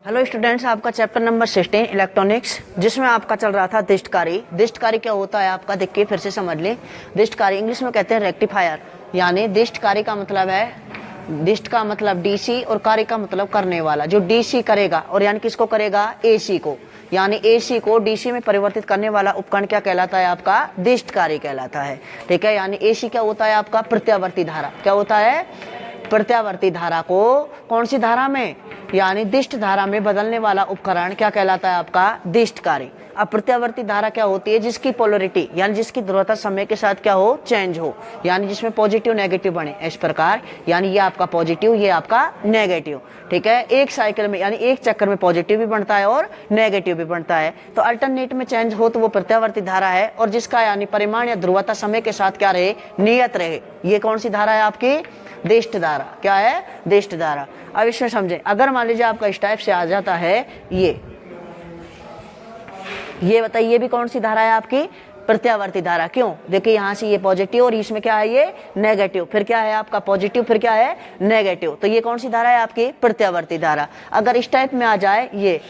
Hello students, आपका chapter number 16 electronics, जिसमें आपका चल रहा था दिष्टकारी। दिष्टकारी क्या होता है आपका देखिए फिर से समझ लें। दिष्टकारी इंग्लिश में कहते हैं रेक्टिफायर, यानी दिष्टकारी का मतलब है, दिष्ट का मतलब डीसी और कारी का मतलब करने वाला। जो डीसी करेगा और यानी किसको करेगा, एसी को, यानी एसी को डीसी में परिवर्तित करने वाला उपकरण क्या कहलाता है आपका, दिष्टकारी कहलाता है। ठीक है, यानी एसी क्या होता है आपका, प्रत्यावर्ती धारा। क्या होता है, प्रत्यावर्ती धारा को कौन सी धारा में, यानी दिष्ट धारा में बदलने वाला उपकरण क्या कहलाता है आपका, दिष्टकारी। अब प्रत्यावर्ती धारा क्या होती है, जिसकी पोलरिटी यानी जिसकी ध्रुवता समय के साथ क्या हो, चेंज हो, यानी जिसमें पॉजिटिव नेगेटिव बने इस प्रकार। यानी ये आपका पॉजिटिव, ये आपका नेगेटिव। ठीक है, एक साइकिल में यानी एक चक्कर में पॉजिटिव भी बनता है और नेगेटिव भी बनता है। तो अल्टरनेट में चेंज हो तो वो प्रत्यावर्ती धारा है, और जिसका यानी परिमाण या ध्रुवता समय के साथ क्या रहे, नियत रहे। ये कौन सी धारा है आपकी, दिष्ट धारा। क्या है, दिष्ट धारा। अब इसमें समझें, अगर मान लीजिए आपका इस टाइप से आ जाता है ये बताइए, ये भी कौन सी धारा है आपकी, प्रत्यावर्ती धारा। क्यों, देखिए यहाँ से ये पॉजिटिव और इसमें क्या है, ये नेगेटिव, फिर क्या है आपका पॉजिटिव, फिर क्या है नेगेटिव। तो ये कौन सी धारा है आपकी, प्रत्यावर्ती धारा। अगर इस टाइप में आ जाए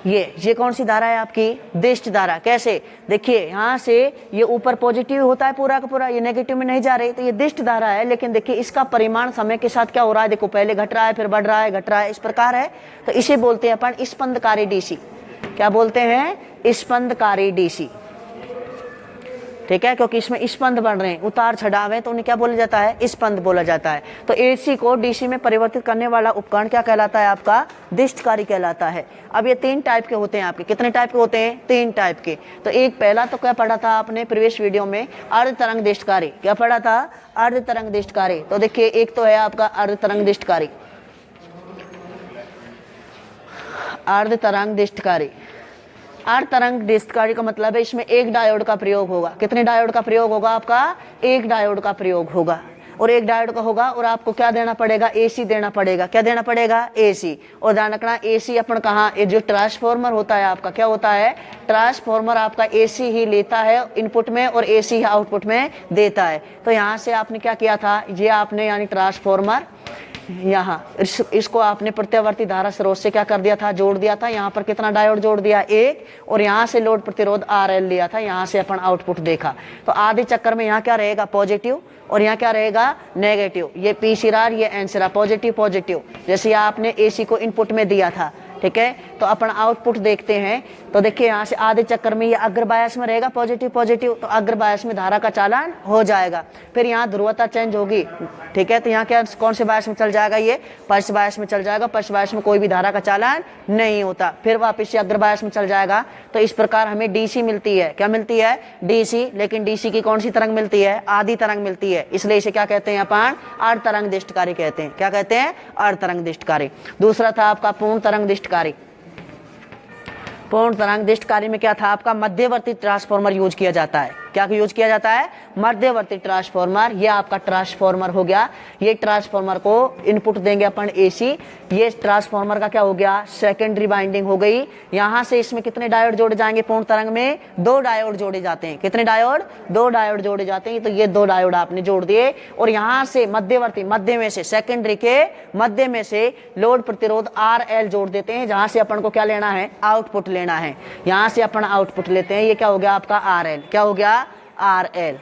ये कौन सी धारा है आपकी, दिष्ट धारा। कैसे, देखिए यहाँ से ये ऊपर पॉजिटिव होता है पूरा का पूरा, ये नेगेटिव में नहीं जा रही, तो ये दिष्ट धारा है। लेकिन देखिए इसका परिमाण समय के साथ क्या हो रहा है, देखो पहले घट रहा है, फिर बढ़ रहा है, घट रहा है, इस प्रकार है। तो इसे बोलते हैं अपन स्पंदकारी डीसी। क्या बोलते हैं, स्पंदकारी डीसी। ठीक है, क्योंकि इसमें स्पंद बन रहे हैं, उतार चढ़ाव है, तो उन्हें क्या बोला जाता है, स्पंद बोला जाता है। तो एसी को डीसी में परिवर्तित करने वाला उपकरण क्या कहलाता है आपका, दिष्टकारी कहलाता है। अब ये 3 टाइप के होते हैं आपके। कितने टाइप के होते हैं, 3 टाइप के। तो एक पहला तो क्या पढ़ा था आपने प्रीवियस वीडियो में, अर्ध तरंग दिष्टकारी। क्या पढ़ा था, अर्ध तरंग दिष्टकारी। तो देखिए एक तो है आपका अर्ध तरंग दिष्टकारी, अर्ध तरंग दिष्टकारी। अर्ध तरंग दिष्टकारी का मतलब है इसमें एक डायोड का प्रयोग होगा। कितने डायोड का प्रयोग होगा आपका, एक डायोड का प्रयोग होगा, और एक डायोड का होगा, और आपको क्या देना पड़ेगा, एसी देना पड़ेगा। क्या देना पड़ेगा, एसी। और ध्यान रखना एसी अपन कहाँ, ये जो ट्रांसफॉर्मर होता है आपका, क्या होता है, ट्रांसफॉर्मर आपका एसी ही लेता है इनपुट में और एसी आउटपुट में देता है। तो यहाँ से आपने क्या किया था, ये आपने यानी ट्रांसफॉर्मर यहाँ इसको आपने प्रत्यावर्ती धारा स्रोत से क्या कर दिया था, जोड़ दिया था। यहाँ पर कितना डायोड जोड़ दिया, एक, और यहाँ से लोड प्रतिरोध RL लिया था, यहाँ से अपन आउटपुट देखा। तो आधे चक्कर में यहाँ क्या रहेगा, पॉजिटिव, और यहाँ क्या रहेगा, नेगेटिव। ये P सिरा, ये N सिरा, पॉजिटिव पॉजिटिव, जैसे आपने एसी को इनपुट में दिया था। ठीक है, तो अपन आउटपुट देखते हैं। तो देखिए यहाँ से आधे चक्कर में ये अग्र बायस में रहेगा, पॉजिटिव पॉजिटिव, तो अग्र बायस में धारा का चालन हो जाएगा। फिर यहाँ ध्रुवता चेंज होगी। ठीक है, तो यहाँ क्या कौन से बायस में चल जाएगा, ये पश्च बायस में चल जाएगा। पश्च बायस में कोई भी धारा का चालन नहीं होता। फिर वापस से अग्र बायस में चल जाएगा। तो इस प्रकार हमें डीसी मिलती है। क्या मिलती है, डीसी। लेकिन डीसी की कौन सी तरंग मिलती है, आधी तरंग मिलती है, इसलिए इसे क्या कहते हैं अपन, अर्ध तरंग दिष्टकारी कहते हैं। क्या कहते हैं, अर्ध तरंग दिष्टकारी। दूसरा था आपका पूर्ण तरंग दिष्टकारी। पूर्ण तरंग दिष्टकारी में क्या था आपका, मध्यवर्ती ट्रांसफॉर्मर यूज किया जाता है। क्या यूज किया जाता है, मध्यवर्ती ट्रांसफॉर्मर। ये आपका ट्रांसफॉर्मर हो गया, ये ट्रांसफॉर्मर को इनपुट देंगे अपन एसी। ये ट्रांसफॉर्मर का क्या हो गया, सेकेंडरी वाइंडिंग हो गई। यहाँ से इसमें कितने डायोड जोड़े जाएंगे, पूर्ण तरंग में 2 डायोड जोड़े जाते हैं। कितने डायोड, 2 डायोड जोड़े जाते हैं। तो ये 2 डायोड आपने जोड़ दिए, और यहाँ से मध्यवर्ती, मध्य में से, सेकेंडरी के मध्य में से लोड प्रतिरोध RL जोड़ देते हैं, जहां से अपन को क्या लेना है, आउटपुट लेना है। यहाँ से अपन आउटपुट लेते हैं, ये क्या हो गया आपका RL। क्या हो गया, RL।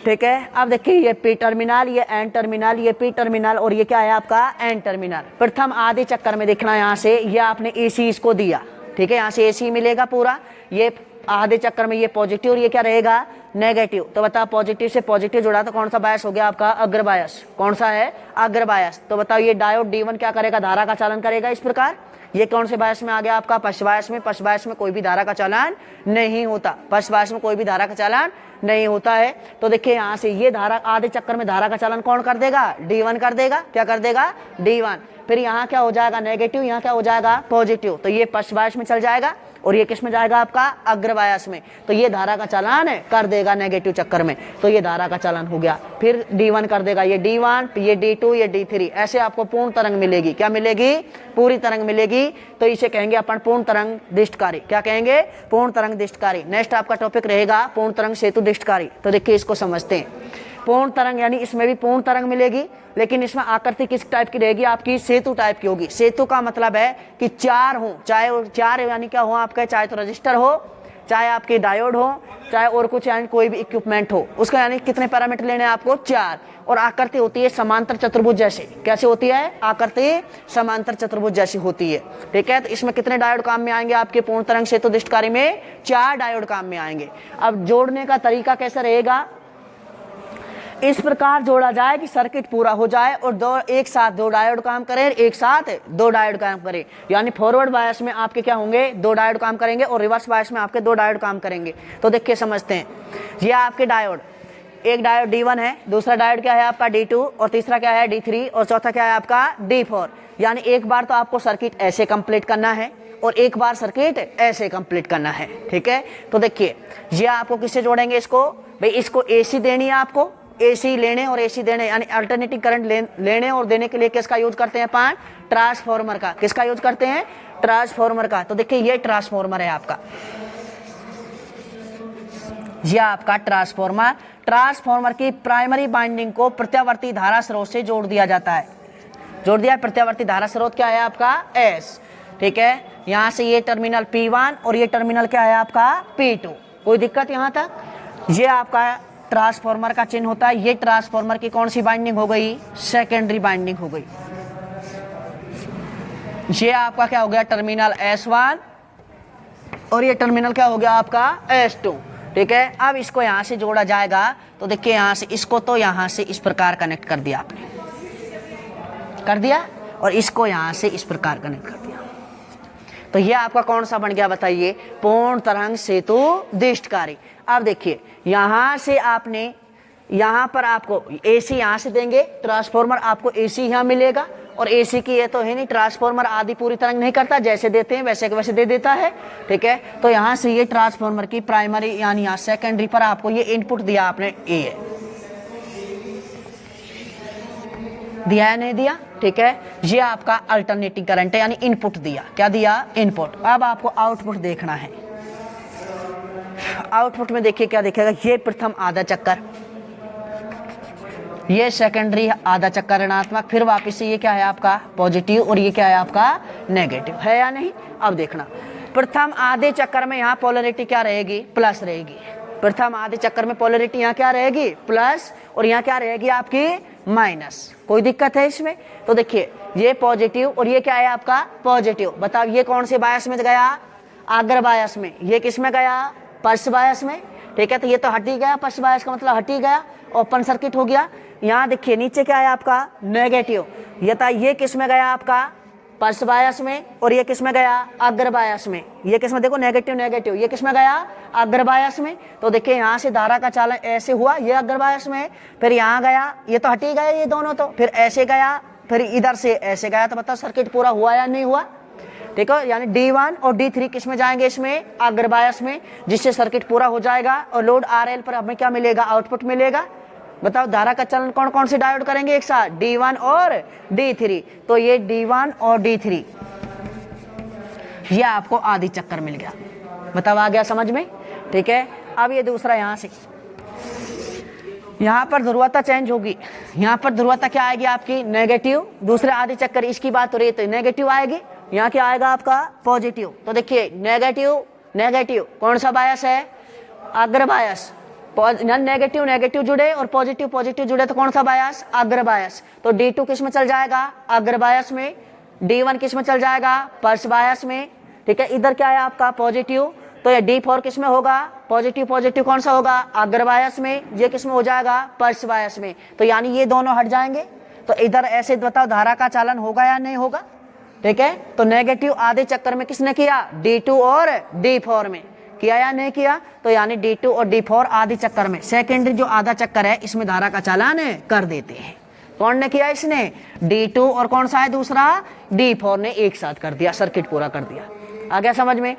ठीक है, अब देखिए ये P टर्मिनल, ये N टर्मिनल, ये P टर्मिनल, और ये क्या है आपका N टर्मिनल। प्रथम आधे चक्कर में देखना, यहाँ से ये आपने AC इसको दिया। ठीक है, यहाँ से AC मिलेगा पूरा। ये आधे चक्कर में ये पॉजिटिव, और ये क्या रहेगा, नेगेटिव। तो बताओ पॉजिटिव से पॉजिटिव जुड़ा तो कौन सा बायस हो गया आपका, अग्र बायस। कौन सा है, अग्र बायस। तो बताओ ये डायोड D1 क्या करेगा, धारा का चालन करेगा इस प्रकार। ये कौन से बायस में आ गया आपका, पश्च बायस में। पश्च बायस में कोई भी धारा का चालन नहीं होता, पश्च बायस में कोई भी धारा का चालन नहीं होता है। तो देखिए यहाँ से ये धारा आधे चक्कर में धारा का चालन कौन कर देगा, D1 कर देगा। क्या कर देगा, D1। फिर यहाँ क्या हो जाएगा, नेगेटिव, यहाँ क्या हो जाएगा, पॉजिटिव। तो ये पश्च बायस में चल जाएगा, और ये किस में जाएगा आपका, अग्र बायस में। तो ये धारा का चालन कर देगा नेगेटिव चक्कर में, तो ये धारा का चालन हो गया। फिर D1 कर देगा, ये D1, ये D2, ये D3, ऐसे आपको पूर्ण तरंग मिलेगी। क्या मिलेगी, पूरी तरंग मिलेगी। तो इसे कहेंगे अपन पूर्ण तरंग दिष्टकारी। क्या कहेंगे, पूर्ण तरंग दिष्टकारी। नेक्स्ट आपका टॉपिक रहेगा पूर्ण तरंग सेतु दिष्टकारी। तो देखिए इसको समझते हैं। पूर्ण तरंग यानी इसमें भी पूर्ण तरंग मिलेगी, लेकिन इसमें आकृति किस टाइप की रहेगी आपकी, सेतु टाइप की होगी। सेतु का मतलब है कि चार हो, चाहे चार यानी क्या हो आपका, चाहे तो रजिस्टर हो, चाहे आपके डायोड हो, चाहे और कुछ यानी कोई भी इक्विपमेंट हो, उसका यानी कितने पैरामीटर लेने हैं आपको, चार। और आकृति होती है समांतर चतुर्भुज जैसे। कैसे होती है आकृति, समांतर चतुर्भुज जैसी होती है। ठीक है, तो इसमें कितने डायोड काम में आएंगे आपके पूर्ण तरंग सेतु दिष्टकारी में, चार डायोड काम में आएंगे। अब जोड़ने का तरीका कैसा रहेगा, इस प्रकार जोड़ा जाए कि सर्किट पूरा हो जाए और एक साथ दो डायोड काम करें, एक साथ दो डायोड काम करें। यानी फॉरवर्ड बायस में आपके क्या होंगे, दो डायोड काम करेंगे और रिवर्स बायस में आपके दो डायोड काम करेंगे। तो देखिए समझते हैं, ये आपके डायोड, एक डायोड D1 है, दूसरा डायोड क्या है आपका D2, और तीसरा क्या है D3, और चौथा क्या है आपका D4। यानी एक बार तो आपको सर्किट ऐसे कंप्लीट करना है और एक बार सर्किट ऐसे कंप्लीट करना है। ठीक है, तो देखिए ये आपको किससे जोड़ेंगे, इसको भाई इसको AC देनी है आपको, AC लेने और AC देने यानी अल्टरनेटिंग करंट लेने और देने के लिए किसका यूज करते हैं अपन, ट्रांसफॉर्मर का। किसका यूज करते हैं, ट्रांसफॉर्मर का। तो देखिए ये ट्रांसफॉर्मर है आपका, ये आपका ट्रांसफॉर्मर। ट्रांसफॉर्मर की प्राइमरी बाइंडिंग को प्रत्यावर्ती धारा स्रोत से जोड़ दिया जाता है। जोड़ दिया, प्रत्यावर्ती धारा स्रोत क्या है आपका, S। ठीक है, यहां से ये टर्मिनल P1 और ये टर्मिनल क्या है आपका P2। कोई दिक्कत यहां तक, ये आपका ट्रांसफॉर्मर का चिन्ह होता है। ये ट्रांसफॉर्मर की कौन सी बाइंडिंग हो गई, सेकेंडरी बाइंडिंग हो गई। ये आपका क्या हो गया, टर्मिनल S1 और ये टर्मिनल क्या हो गया आपका S2। ठीक है, अब इसको यहां से जोड़ा जाएगा। तो देखिए यहां से इसको तो यहां से इस प्रकार कनेक्ट कर दिया आपने, कर दिया, और इसको यहां से इस प्रकार कनेक्ट कर दिया। तो ये आपका कौन सा बन गया बताइए, पूर्ण तरंग सेतु दिष्टकारी। अब देखिए यहां से आपने, यहां पर आपको AC यहां से देंगे, ट्रांसफॉर्मर आपको AC यहां मिलेगा, और AC की ये तो है नहीं, ट्रांसफॉर्मर आदि पूरी तरंग नहीं करता, जैसे देते हैं वैसे के वैसे दे देता है। ठीक है, तो यहां से ये ट्रांसफॉर्मर की प्राइमरी यानी यहाँ सेकेंडरी पर आपको ये इनपुट दिया आपने A है, दिया है नहीं दिया। ठीक है, ये आपका अल्टरनेटिंग करंट है यानी इनपुट दिया, क्या दिया, इनपुट। अब आपको आउटपुट देखना है। आउटपुट में देखिए क्या दिखेगा, ये प्रथम आधा चक्कर, ये सेकेंडरी आधा चक्कर ऋणात्मक, फिर वापस से ये क्या है आपका पॉजिटिव और ये क्या है आपका नेगेटिव, है या नहीं। अब देखना, प्रथम आधे चक्कर में यहाँ पोलैरिटी क्या रहेगी, प्लस रहेगी। प्रथम आधे चक्कर में पोलैरिटी यहाँ क्या रहेगी, प्लस, और यहाँ क्या रहेगी आपकी माइनस। कोई दिक्कत है इसमें। तो देखिए ये पॉजिटिव और ये क्या है आपका पॉजिटिव। बताओ ये कौन से बायस में गया, अग्र बायस में। ये किस में गया, पश्च बायस में। ठीक है, तो ये तो हट ही गया, पश्च बायस का मतलब हट ही गया, ओपन सर्किट हो गया। यहाँ देखिए नीचे क्या है आपका नेगेटिव, ये किस में गया आपका पश्च बायस में, और ये किस में गया अग्र बायस में। ये किस में देखो नेगेटिव नेगेटिव, ये किस में गया अग्र बायस में। तो देखिए यहाँ से धारा का चालन ऐसे हुआ, ये अग्र बायस में, फिर यहाँ गया, ये तो हट ही गया ये दोनों, तो फिर ऐसे गया, फिर इधर से ऐसे गया। तो बताओ सर्किट पूरा हुआ या नहीं हुआ। ठीक है, यानी D1 और D3 किस में जाएंगे, इसमें अग्र बायस में, जिससे सर्किट पूरा हो जाएगा और लोड RL पर हमें क्या मिलेगा, आउटपुट मिलेगा। बताओ धारा का चलन कौन कौन से डायोड करेंगे एक साथ, D1 और D3। तो ये D1 और D3 ये आपको आधी चक्कर मिल गया। बताओ आ गया समझ में। ठीक है, अब ये दूसरा यहाँ से, यहाँ पर ध्रुवता चेंज होगी। यहाँ पर ध्रुवता क्या आएगी आपकी नेगेटिव, दूसरे आधे चक्कर इसकी बात हो रही है तो नेगेटिव आएगी। यहाँ क्या आएगा आपका पॉजिटिव। तो देखिए नेगेटिव नेगेटिव कौन सा बायस है, अग्र बायस। नेगेटिव नेगेटिव जुड़े और पॉजिटिव पॉजिटिव जुड़े तो कौन सा बायस, अग्र बायस। तो D2 किस में चल जाएगा, अग्र बायस में। D1 किस में चल जाएगा, पश्च बायस में। ठीक है, इधर क्या है आपका पॉजिटिव, तो ये D4 किस में होगा, पॉजिटिव पॉजिटिव कौन सा होगा, अग्र बायस में। ये किस में हो जाएगा, पश्च बायस में। तो यानी ये दोनों हट जाएंगे। तो इधर ऐसे बताओ धारा का चालन होगा या नहीं होगा। ठीक है, तो नेगेटिव आधे चक्कर में किसने किया, D2 और D4 में किया या नहीं किया। तो यानी D2 और D4 आधे चक्कर में, सेकेंडरी जो आधा चक्कर है इसमें धारा का चालन कर देते हैं। कौन ने किया, इसने D2 और कौन सा है दूसरा D4 ने एक साथ कर दिया, सर्किट पूरा कर दिया। आ गया समझ में।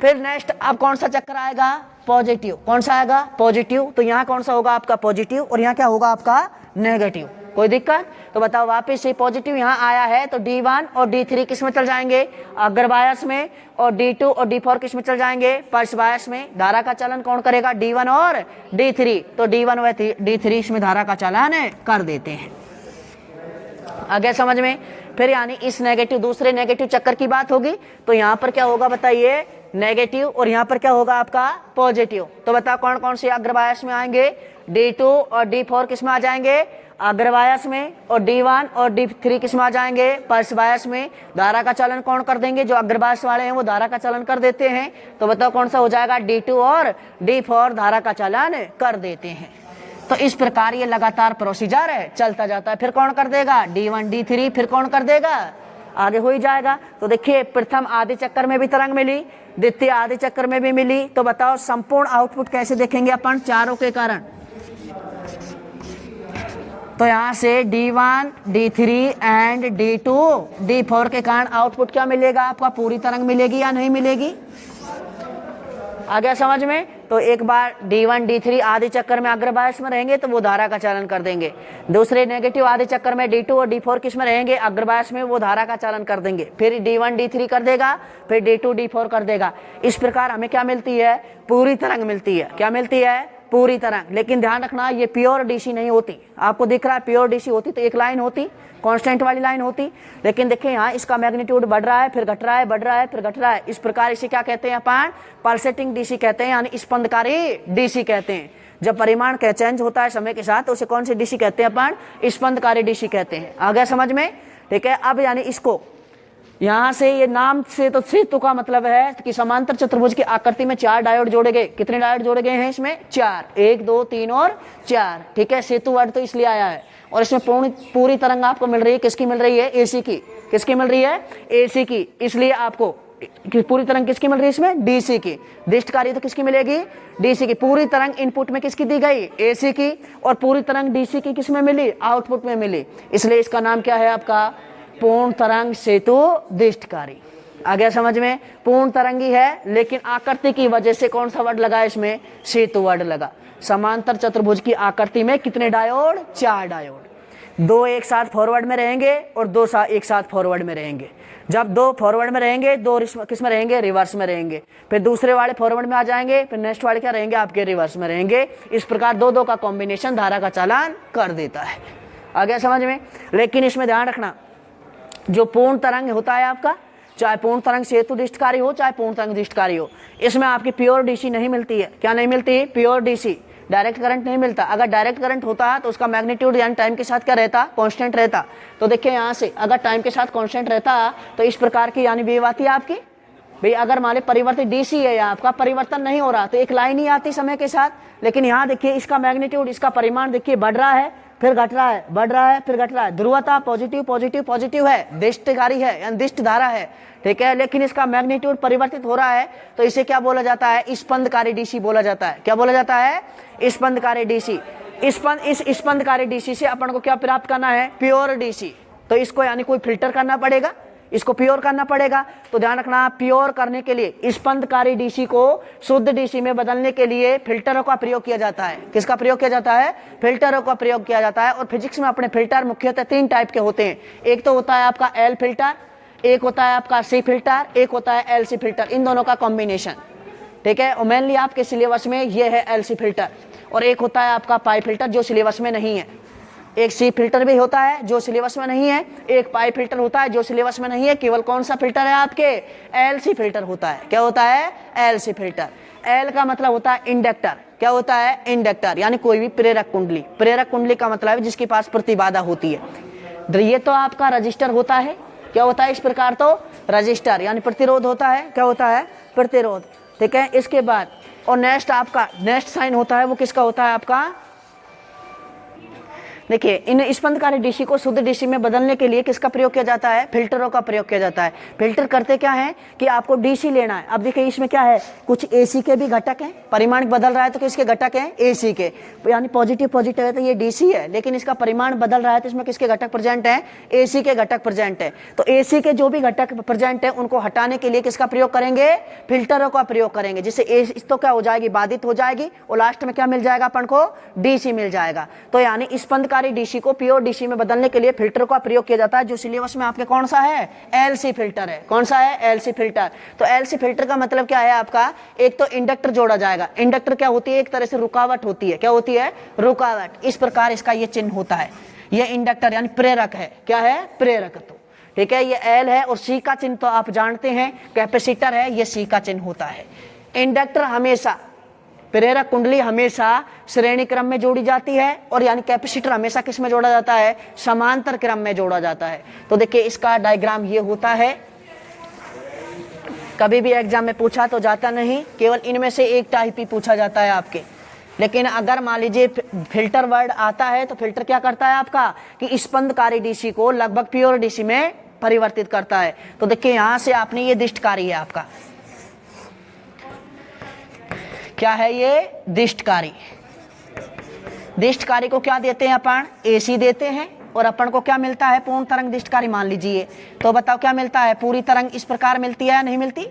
फिर नेक्स्ट अब कौन सा चक्कर आएगा, पॉजिटिव। कौन सा आएगा, पॉजिटिव। तो यहाँ कौन सा होगा आपका पॉजिटिव और यहाँ क्या होगा आपका नेगेटिव। कोई दिक्कत? तो बताओ वापस से पॉजिटिव यहाँ आया है तो D1 और D3 किस में चल जाएंगे? अग्रवायस में। और D2 और D4 किस में चल जाएंगे? पश्चवायस में। धारा का चलन कौन करेगा? D1 और D3। तो D1 व D3 इसमें धारा का चलन कर देते हैं। आगे समझ में? फिर यानी इस नेगेटिव दूसरे नेगेटिव चक्कर की बात होगी तो यहाँ पर क्या होगा बताइए? नेगेटिव। और यहाँ पर क्या होगा आपका? पॉजिटिव। तो बताओ कौन कौन से अग्रवायस में आएंगे? D2 और D4 किस में आ जाएंगे? अग्रवायस में। और D1 और D3 किस में आ जाएंगे? पश्चवायस में। धारा का चलन कौन कर देंगे? जो अग्रवायस वाले हैं वो धारा का चलन कर देते हैं। तो बताओ कौन सा हो जाएगा? D2 और D4 धारा का चलन कर देते हैं। तो इस प्रकार ये लगातार प्रोसीजर है चलता जाता है। फिर कौन कर देगा? D1 D3। फिर कौन कर देगा? आगे हो ही जाएगा। तो देखिए प्रथम आधे चक्कर में भी तरंग मिली, द्वितीय आधे चक्कर में भी मिली। तो बताओ संपूर्ण आउटपुट कैसे देखेंगे अपन? चारों के कारण। तो यहाँ से D1 D3 and D2 D4 के कारण आउटपुट क्या मिलेगा आपका? पूरी तरंग मिलेगी या नहीं मिलेगी? आ गया समझ में? तो एक बार D1 D3 आधे चक्कर में अग्रवायस में रहेंगे तो वो धारा का चालन कर देंगे। दूसरे नेगेटिव आधे चक्कर में D2 और D4 किस में रहेंगे? अग्रवायस में, वो धारा का चालन कर देंगे। फिर D1 D3 कर देगा, फिर D2 D4 कर देगा। इस प्रकार हमें क्या मिलती है? पूरी तरंग मिलती है। क्या मिलती है? पूरी तरंग। लेकिन ध्यान रखना ये प्योर डीसी नहीं होती। आपको दिख रहा है प्योर डीसी होती तो एक लाइन होती, कांस्टेंट वाली लाइन होती। लेकिन देखिए यहाँ इसका मैग्नीट्यूड बढ़ रहा है, फिर घट रहा है, बढ़ रहा है, फिर घट रहा है। इस प्रकार इसे क्या कहते हैं अपन? पल्सेटिंग डीसी कहते हैं, यानी स्पंदकारी डीसी कहते हैं। जब परिमाण का चेंज होता है समय के साथ तो उसे कौन सी डीसी कहते हैं अपन? स्पंदकारी डीसी कहते हैं। आ गया समझ में? ठीक है। अब यानी इसको यहाँ से ये नाम से तो सेतु का मतलब है कि समांतर चतुर्भुज की आकृति में 4 डायोड जोड़े गए। कितने डायोड जोड़े गए हैं इसमें? 4। 1 2 3 और 4। ठीक है। सेतु वर्ड तो इसलिए आया है। और इसमें पूरी तरंग आपको मिल रही है। किसकी मिल रही है? एसी की। किसकी मिल रही है? एसी की। इसलिए आपको पूरी तरंग किसकी मिल रही है इसमें? डीसी की। दृष्टकारी तो किसकी मिलेगी? डीसी की। पूरी तरंग इनपुट में किसकी दी गई? एसी की। और पूरी तरंग डीसी की किसमें मिली? आउटपुट में मिली। इसलिए इसका नाम क्या है आपका? पूर्ण तरंग सेतु दृष्टकारी। आ गया समझ में? पूर्ण तरंगी है लेकिन आकृति की वजह से कौन सा वर्ड लगा इसमें? सेतु वर्ड लगा। समांतर चतुर्भुज की आकृति में कितने डायोड? 4 डायोड। 2 एक साथ फॉरवर्ड में रहेंगे और 2 एक साथ फॉरवर्ड में रहेंगे। जब 2 फॉरवर्ड में रहेंगे, 2 किस में रहेंगे? रिवर्स में रहेंगे। फिर दूसरे वाले फॉरवर्ड में आ जाएंगे, फिर नेक्स्ट वाले क्या रहेंगे? आपके रिवर्स में रहेंगे। इस प्रकार 2 का कॉम्बिनेशन धारा का चालन कर देता है। आ गया समझ में? लेकिन इसमें ध्यान रखना जो पूर्ण तरंग होता है आपका, चाहे पूर्ण तरंग सेतु दृष्टकारी हो चाहे पूर्ण तरंग दृष्टकारी हो, इसमें आपकी प्योर डीसी नहीं मिलती है। क्या नहीं मिलती? Pure DC. डायरेक्ट करंट नहीं मिलता। अगर डायरेक्ट करंट होता है तो उसका मैग्नीट्यूड यानी टाइम के साथ क्या रहता? कांस्टेंट रहता। तो देखिए यहाँ से अगर टाइम के साथ कांस्टेंट रहता तो इस प्रकार की यानी वेव आती है आपकी। भाई अगर मान ली परिवर्तित डीसी है या आपका परिवर्तन नहीं हो रहा तो एक लाइन ही आती समय के साथ। लेकिन यहाँ देखिए इसका मैग्नीट्यूड, इसका परिमाण देखिए बढ़ रहा है, फिर घट रहा है, बढ़ रहा है, फिर घट रहा है। ध्रुवता पॉजिटिव पॉजिटिव पॉजिटिव है, दृष्टकारी है यानी दृष्ट धारा है। ठीक है। लेकिन इसका मैग्नीट्यूड परिवर्तित हो रहा है तो इसे क्या बोला जाता है? स्पंदकारी डीसी बोला जाता है। क्या बोला जाता है? स्पंदकारी डीसी। इस स्पंदकारी डीसी से अपन को क्या प्राप्त करना है? Pure DC. तो इसको यानी कोई फिल्टर करना पड़ेगा, इसको प्योर करना पड़ेगा। तो ध्यान रखना प्योर करने के लिए स्पंदकारी डीसी को शुद्ध डीसी में बदलने के लिए फिल्टरों का प्रयोग किया जाता है। किसका प्रयोग किया जाता है? फिल्टरों का प्रयोग किया जाता है। और फिजिक्स में अपने फिल्टर मुख्यतः 3 टाइप के होते हैं। एक तो होता है आपका एल फिल्टर, एक होता है आपका सी फिल्टर, एक होता है एलसी फिल्टर। इन दोनों का कॉम्बिनेशन। ठीक है। और मेनली आपके सिलेबस में ये है एलसी फिल्टर। और एक होता है आपका पाई फिल्टर जो सिलेबस में नहीं है। एक सी फिल्टर भी होता है जो सिलेबस में नहीं है, एक पाई फिल्टर होता है जो सिलेबस में नहीं है। केवल कौन सा फिल्टर है आपके? एलसी फिल्टर होता है। क्या होता है? LC filter. एल का मतलब होता है इंडक्टर। क्या होता है? इंडक्टर। यानी कोई भी प्रेरक कुंडली। प्रेरक कुंडली का मतलब है जिसके पास प्रतिबाधा होती है। ये तो आपका रजिस्टर होता है। क्या होता है इस प्रकार? तो रजिस्टर यानी प्रतिरोध होता है। क्या होता है? प्रतिरोध। ठीक है। इसके बाद और नेक्स्ट आपका नेक्स्ट साइन होता है, वो किसका होता है आपका? देखिए इन स्पंदकारी डीसी को शुद्ध डीसी में बदलने के लिए किसका प्रयोग किया जाता है? फिल्टरों का प्रयोग किया जाता है। फिल्टर करते क्या है कि आपको डीसी लेना है। अब देखिए इसमें क्या है? कुछ एसी के भी घटक हैं। परिमाण बदल रहा है तो किसके घटक हैं? एसी के। यानी पॉजिटिव पॉजिटिव है तो ये डीसी है, लेकिन इसका परिमाण बदल रहा है तो इसमें किसके घटक प्रेजेंट है? एसी के घटक प्रेजेंट है। तो एसी के जो भी घटक प्रेजेंट है उनको हटाने के लिए किसका प्रयोग करेंगे? फिल्टरों का प्रयोग करेंगे। जिससे एसी तो क्या हो जाएगी? बाधित हो जाएगी और लास्ट में क्या मिल जाएगा अपन को? डीसी मिल जाएगा। तो यानी स्पंद डिस्टकारी डीसी को प्योर डीसी में बदलने के लिए फिल्टर का प्रयोग किया जाता है, जो सिलेबस में आपके कौन सा है, एलसी फिल्टर है। कौन सा है, एलसी फिल्टर। तो एलसी फिल्टर का मतलब क्या है आपका, एक तो इंडक्टर जोड़ा जाएगा। इंडक्टर क्या होती है, एक तरह से रुकावट होती है। क्या होती है, रुकावट। इस प्रकार इसका ये चिन्ह होता है। ये इंडक्टर यानी प्रेरक है। क्या है, प्रेरक। तो ठीक है, ये एल है और सी का चिन्ह तो आप जानते हैं, कैपेसिटर है, ये सी का चिन्ह होता है। इंडक्टर हमेशा, प्रेरक कुंडली हमेशा श्रेणी क्रम में जोड़ी जाती है, और यानी कैपेसिटर हमेशा किस में जोड़ा जाता है, समांतर क्रम में जोड़ा जाता है। तो देखिए इसका डायग्राम ये होता है। कभी भी एग्जाम में पूछा तो जाता नहीं, केवल इनमें से एक टाइप ही पूछा जाता है आपके। लेकिन अगर मान लीजिए फिल्टर वर्ड आता है तो फिल्टर क्या करता है आपका, कि स्पंदकारी डीसी को लगभग प्योर डीसी में परिवर्तित करता है। तो देखिए यहां से आपने ये दिष्टकारी है आपका, क्या है ये, दिष्टकारी। दिष्टकारी को क्या देते हैं अपन, एसी देते हैं, और अपन को क्या मिलता है, पूर्ण तरंग दिष्टकारी मान लीजिए। तो बताओ क्या मिलता है, पूरी तरंग इस प्रकार मिलती है या नहीं मिलती,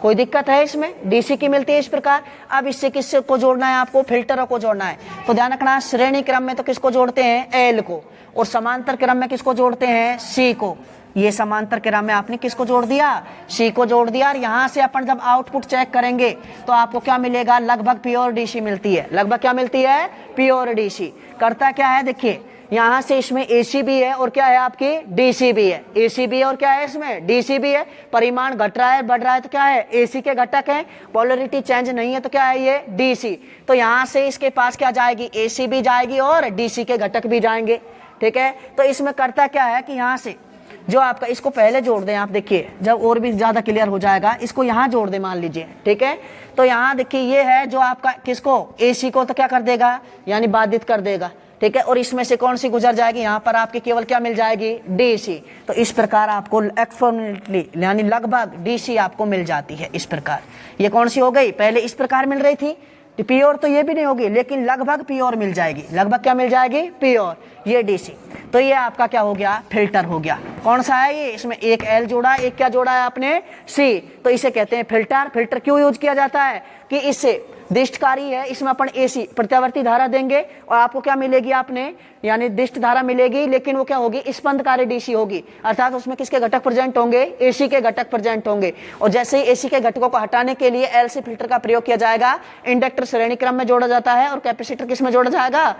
कोई दिक्कत है इसमें, डीसी की मिलती है इस प्रकार। अब इससे किससे को जोड़ना है आपको, फिल्टरों को जोड़ना है। तो ध्यान रखना, श्रेणी क्रम में तो किसको जोड़ते हैं, एल को, और समांतर क्रम में किसको जोड़ते हैं, सी को। ये समांतर क्रम में आपने किसको जोड़ दिया, सी को जोड़ दिया। और यहाँ से अपन जब आउटपुट चेक करेंगे तो आपको क्या मिलेगा, लगभग प्योर डीसी मिलती है। लगभग क्या मिलती है, प्योर डीसी। करता क्या है, देखिए यहाँ से इसमें एसी भी है और क्या है आपकी, डीसी भी है। एसी भी है और क्या है इसमें, डीसी भी है। परिमाण घट रहा है बढ़ रहा है तो क्या है, एसी के घटक है। पोलरिटी चेंज नहीं है तो क्या है ये, डीसी। तो यहाँ से इसके पास क्या जाएगी, एसी भी जाएगी और डीसी के घटक भी जाएंगे। ठीक है, तो इसमें करता क्या है कि यहाँ से जो आपका, इसको पहले जोड़ दें आप, देखिए जब और भी ज्यादा क्लियर हो जाएगा, इसको यहाँ जोड़ दें मान लीजिए। ठीक है, तो यहाँ देखिए ये है जो आपका किसको, एसी को तो क्या कर देगा, यानी बाधित कर देगा। ठीक है, और इसमें से कौन सी गुजर जाएगी, यहाँ पर आपके केवल क्या मिल जाएगी, डीसी। तो इस प्रकार आपको एक्सपोनेंटली यानी लगभग डीसी आपको मिल जाती है इस प्रकार। ये कौन सी हो गई, पहले इस प्रकार मिल रही थी, प्योर तो ये भी नहीं होगी लेकिन लगभग प्योर मिल जाएगी। लगभग क्या मिल जाएगी, प्योर, ये डीसी। तो ये आपका क्या हो गया, फिल्टर हो गया। कौन सा है ये, इसमें एक एल जोड़ा, एक क्या जोड़ा है आपने, सी। तो इसे कहते हैं फिल्टर। फिल्टर क्यों यूज किया जाता है, कि इससे दिष्टकारी है, इसमें अपन एसी प्रत्यावर्ती धारा देंगे और आपको क्या मिलेगी, आपने यानी दिष्ट धारा मिलेगी, लेकिन वो क्या होगी, स्पंदकारी डीसी होगी। अर्थात उसमें किसके घटक प्रेजेंट होंगे, एसी के घटक प्रेजेंट होंगे। और जैसे ही एसी के घटकों को हटाने के लिए एलसी फिल्टर का प्रयोग किया जाएगा, इंडक्टर श्रेणी क्रम में जोड़ा जाता है और कैपेसिटर किस में जोड़ा जाएगा,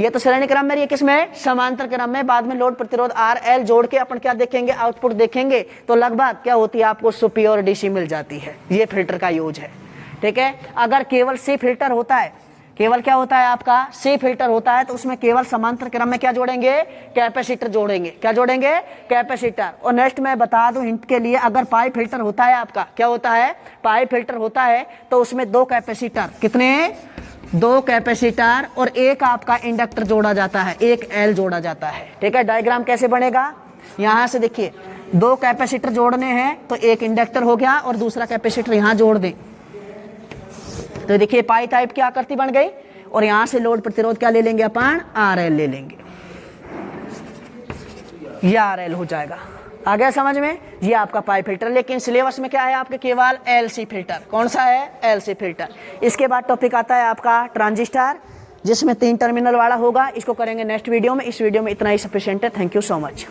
ये तो श्रेणी क्रम में, ये किसमें, समांतर क्रम में। बाद में लोड प्रतिरोध आर एल जोड़ के अपन क्या देखेंगे, आउटपुट देखेंगे, तो लगभग क्या होती है, आपको सुपीरियर डीसी मिल जाती है। ये फिल्टर का यूज है। ठीक है, अगर केवल सी फिल्टर होता है, केवल क्या होता है आपका, सी फिल्टर होता है, तो उसमें केवल समांतर क्रम में क्या जोड़ेंगे, कैपेसिटर जोड़ेंगे। क्या जोड़ेंगे, कैपेसिटर। और नेक्स्ट मैं बता दूं हिंट के लिए, अगर पाई फिल्टर होता है आपका, क्या होता है, पाई फिल्टर होता है, तो उसमें दो कैपेसिटर, कितने, दो कैपेसिटर और एक आपका इंडक्टर जोड़ा जाता है, एक एल जोड़ा जाता है। ठीक है, डायग्राम कैसे बनेगा, यहां से देखिए दो कैपेसिटर जोड़ने हैं तो एक इंडक्टर हो गया और दूसरा कैपेसिटर यहां जोड़ दें, तो देखिए पाई टाइप की आकृति बन गई। और यहां से लोड प्रतिरोध क्या ले लेंगे अपन, आर एल ले लेंगे, ये आर एल हो जाएगा। आ गया समझ में, ये आपका पाई फिल्टर। लेकिन सिलेबस में क्या है आपके, केवल एलसी फिल्टर। कौन सा है, एलसी फिल्टर। इसके बाद टॉपिक आता है आपका ट्रांजिस्टर, जिसमें 3 टर्मिनल वाला होगा। इसको करेंगे नेक्स्ट वीडियो में। इस वीडियो में इतना ही सफिशिएंट है। Thank you so much.